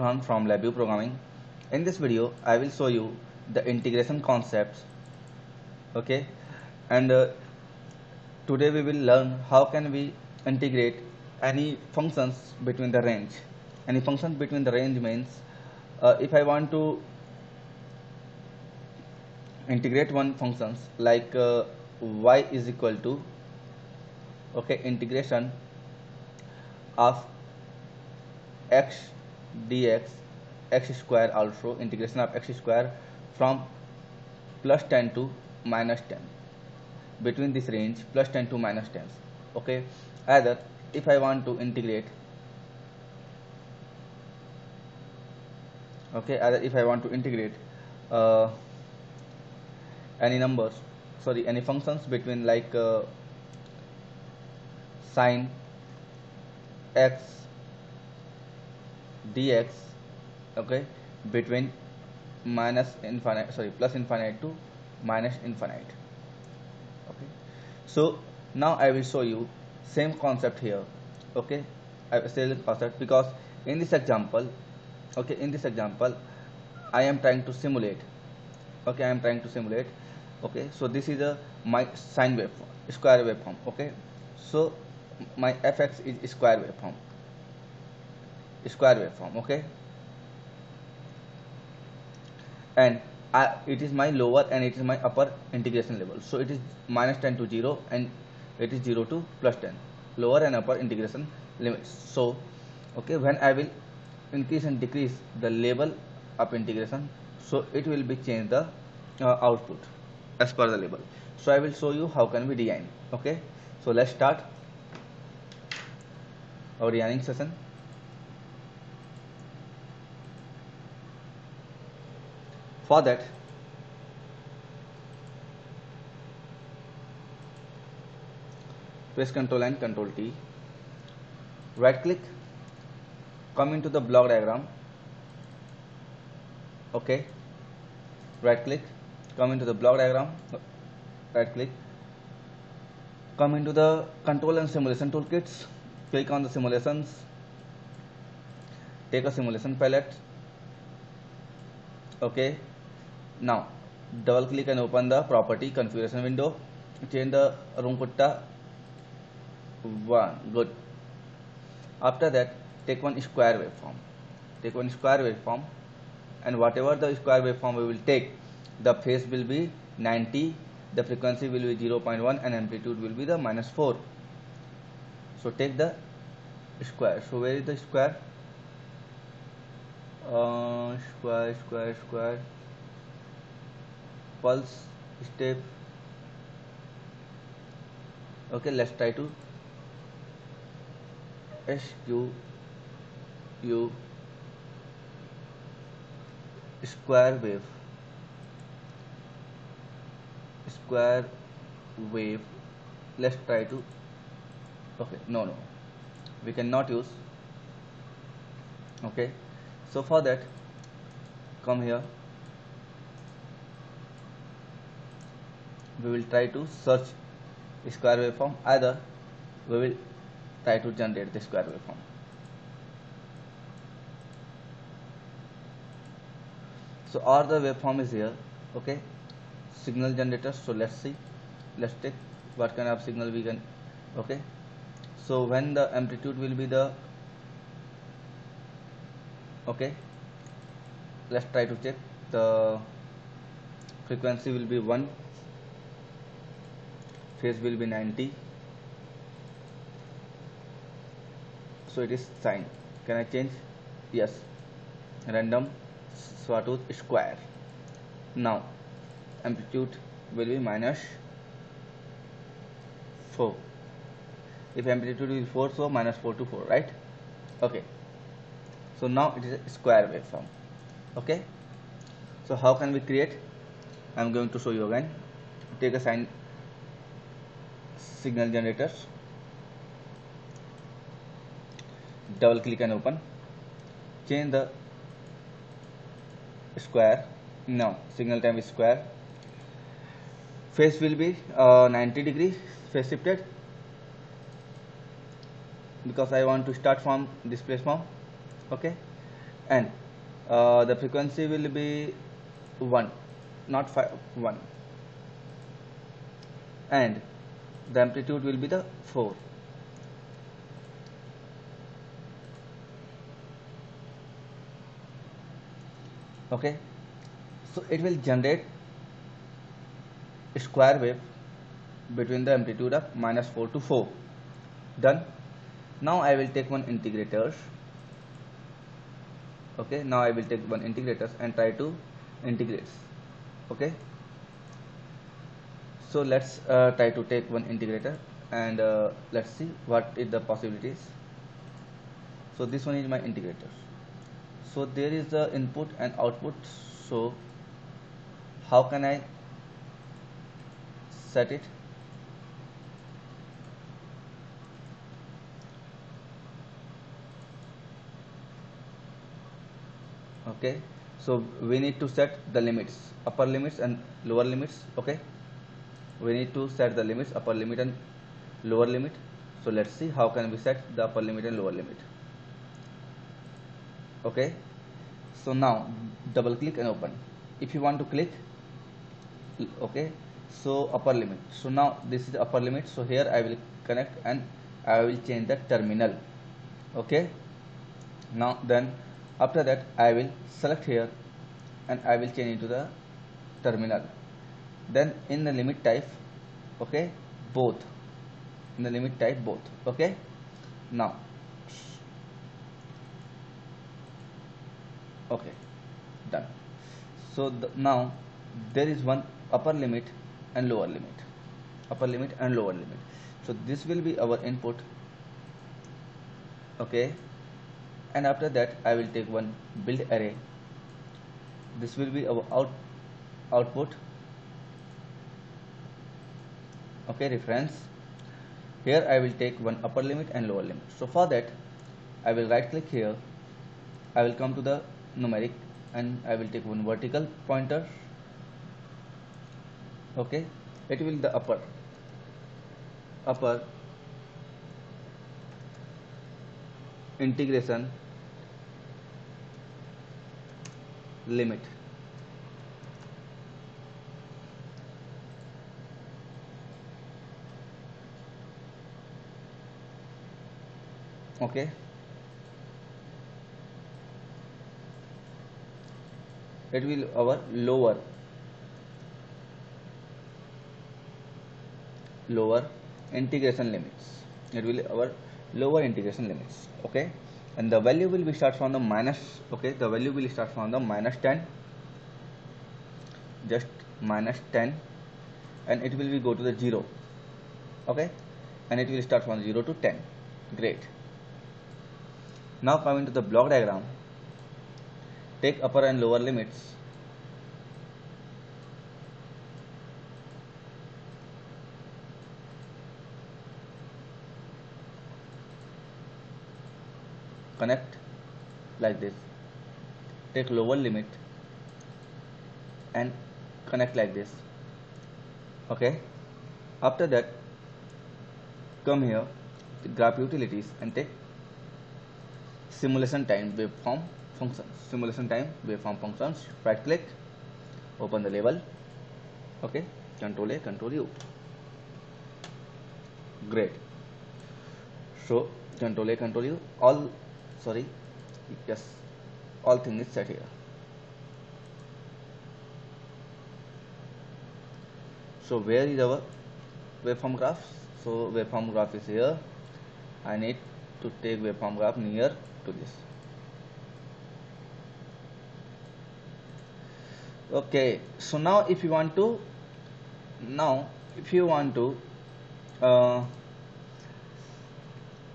Trhan from LabVIEW Programming. In this video, I will show you the integration concepts. Okay, and today we will learn how can we integrate any functions between the range. Any functions between the range means if I want to integrate one functions like y is equal to integration of x dx x square, also integration of x square from plus 10 to minus 10, between this range plus 10 to minus 10. Okay, either if I want to integrate any numbers, any functions between like sine x dx, between plus infinite to minus infinite. So now I will show you same concept here. I will say the concept because in this example I am trying to simulate. So this is my sine waveform, square waveform. So my fx is square waveform. And it is my lower and it is my upper integration level. So it is minus 10 to 0 and it is 0 to plus 10, lower and upper integration limits. So when I will increase and decrease the level of integration, so it will be change the output as per the level. So I will show you how can we design. So let's start our designing session. For that, press Ctrl and Ctrl T, right click, come into the block diagram. Right click, come into the block diagram, right click, come into the control and simulation toolkits, click on the simulations, take a simulation palette. Now double click and open the property configuration window, change the room kutta 1. Good. After that, take one square waveform, and whatever the square waveform we will take, the phase will be 90, the frequency will be 0.1 and amplitude will be the -4. So take the square. So where is the square? Square pulse step. Let's try to SQU square wave. Let's try to no, we cannot use. So for that, come here, we will try to search square waveform, either we will try to generate the square waveform. So all the waveform is here. Signal generator. So let's take what kind of signal we can. So when the amplitude will be the let's try to check. The frequency will be 1, phase will be 90. So it is sine. Can I change? Yes. Random sawtooth square. Now amplitude will be -4. If amplitude will be 4, so -4 to 4, right? So now it is a square waveform. So how can we create? I am going to show you again. Take a sine signal generators, double click and open, change the square. Now signal time is square, phase will be 90 degree phase shifted, because I want to start from this place form. Okay, and the frequency will be 1, not 5, 1, and the amplitude will be the 4. Okay, so it will generate a square wave between the amplitude of -4 to 4. Done. Now I will take one integrators. Okay, now I will take one integrators and try to integrate. Okay, so let's try to take one integrator and let's see what is the possibilities. So this one is my integrator. So there is the input and output. So how can I set it? Okay, so we need to set the limits, upper limits and lower limits. Okay, we need to set the limits, upper limit and lower limit. So let's see how can we set the upper limit and lower limit. Okay, so now double click and open. If you want to click, okay, so upper limit. So now this is the upper limit. So here I will connect and I will change the terminal. Okay, now then after that I will select here and I will change into the terminal. Then in the limit type, okay, both, in the limit type both. Okay, now okay, done. So now there is one upper limit and lower limit, upper limit and lower limit. So this will be our input. Okay, and after that I will take one build array. This will be our output. Okay, reference. Here I will take one upper limit and lower limit. So for that I will right click here, I will come to the numeric and I will take one vertical pointer. Okay, it will the upper integration limit. Okay, it will our lower integration limits. It will our lower integration limits. Okay, and the value will be start from the minus. Okay, the value will start from the -10, just -10, and it will be go to the 0. Okay, and it will start from 0 to 10. Great. Now coming to the block diagram, take upper and lower limits. Connect like this. Take lower limit and connect like this. Okay, after that come here to graph utilities and take simulation time waveform functions. Simulation time waveform functions. Right click, open the label. Okay, Control A, Control U. Great. So Control A, Control U. All thing is set here. So where is our waveform graph? So waveform graph is here. I need to take waveform graph near to this. Okay, so now if you want to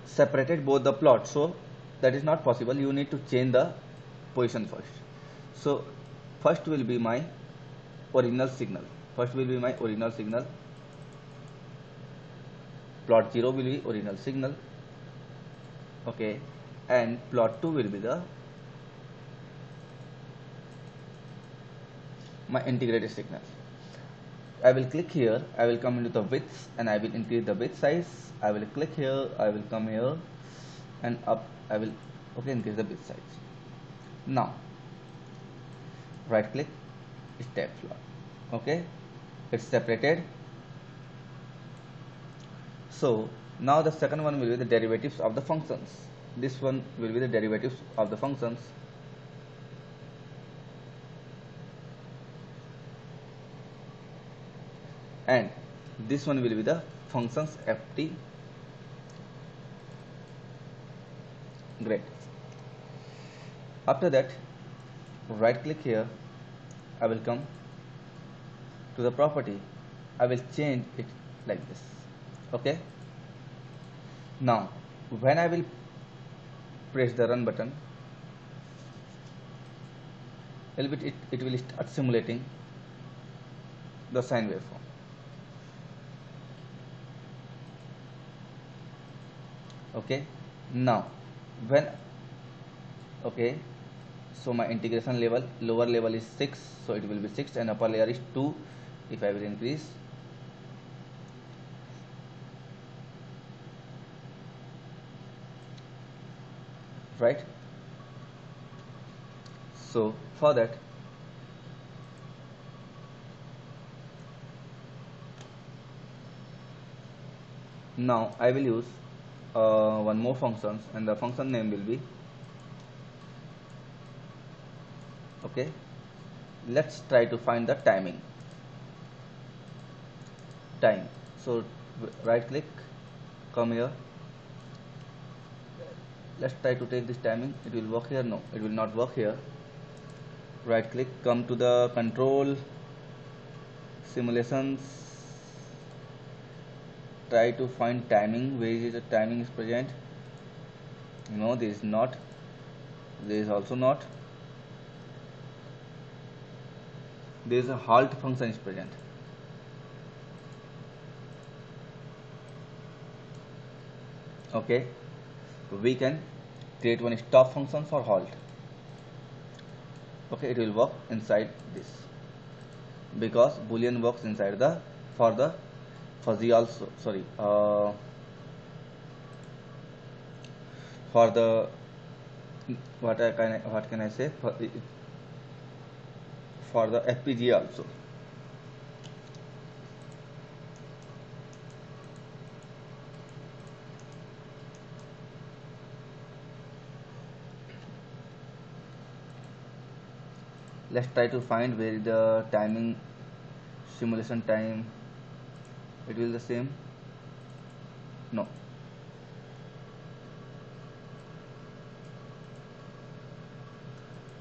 separated both the plots, so that is not possible. You need to change the position first. So first will be my original signal. Plot 0 will be original signal. Okay, and plot 2 will be my integrated signal. I will click here, I will come into the width and I will increase the width size. I will click here, I will come here and up, I will increase the width size. Now right click, step flow. Okay, it's separated. So now the second one will be the derivatives of the functions. This one will be the derivatives of the functions. And this one will be the functions ft. Great. After that, right click here. I will come to the property. I will change it like this. Okay. Now when I will press the run button, it will start simulating the sine waveform. Okay, now when okay, so my integration level, lower level is 6, so it will be 6, and upper layer is 2. If I will increase, right? So for that, now I will use one more function, and the function name will be, okay, let's try to find the time. So right click, come here, let's try to take this timing. It will work here? No, it will not work here. Right click, come to the control, simulations, try to find timing. Where is the timing is present? No, this is not, this is also not. There is a halt function is present. Okay, we can create one stop function for halt. Okay, it will work inside this, because boolean works inside the for the fuzzy also, sorry, for the what can I say, for the FPGA also. Let's try to find where the timing, simulation time, it will the same. No,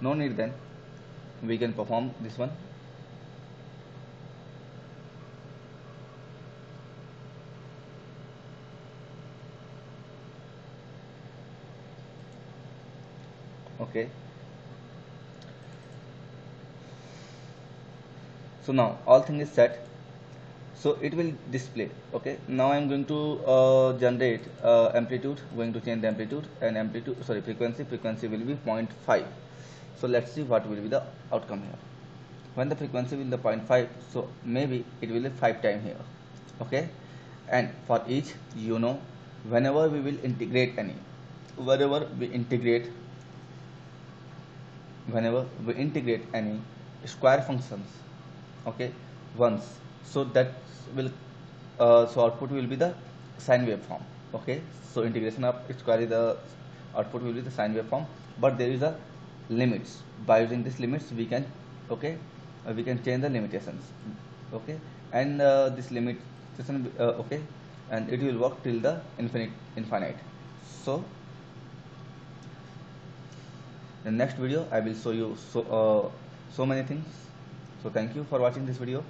no need, then we can perform this one. Okay, so now all thing is set, so it will display. Okay, now I am going to generate amplitude, going to change the amplitude, and amplitude, sorry, frequency will be 0.5. so let's see what will be the outcome here. When the frequency will be 0.5, so maybe it will be 5 times here. Okay, and for each, whenever we will integrate any, whenever we integrate any square functions, okay, once, so that will so output will be the sine waveform. Okay, so integration of square, the output will be the sine waveform, but there is a limits. By using this limits, we can, okay, we can change the limitations. Okay, and this limitation, okay, and it will work till the infinite. So in next video I will show you so many things. So thank you for watching this video.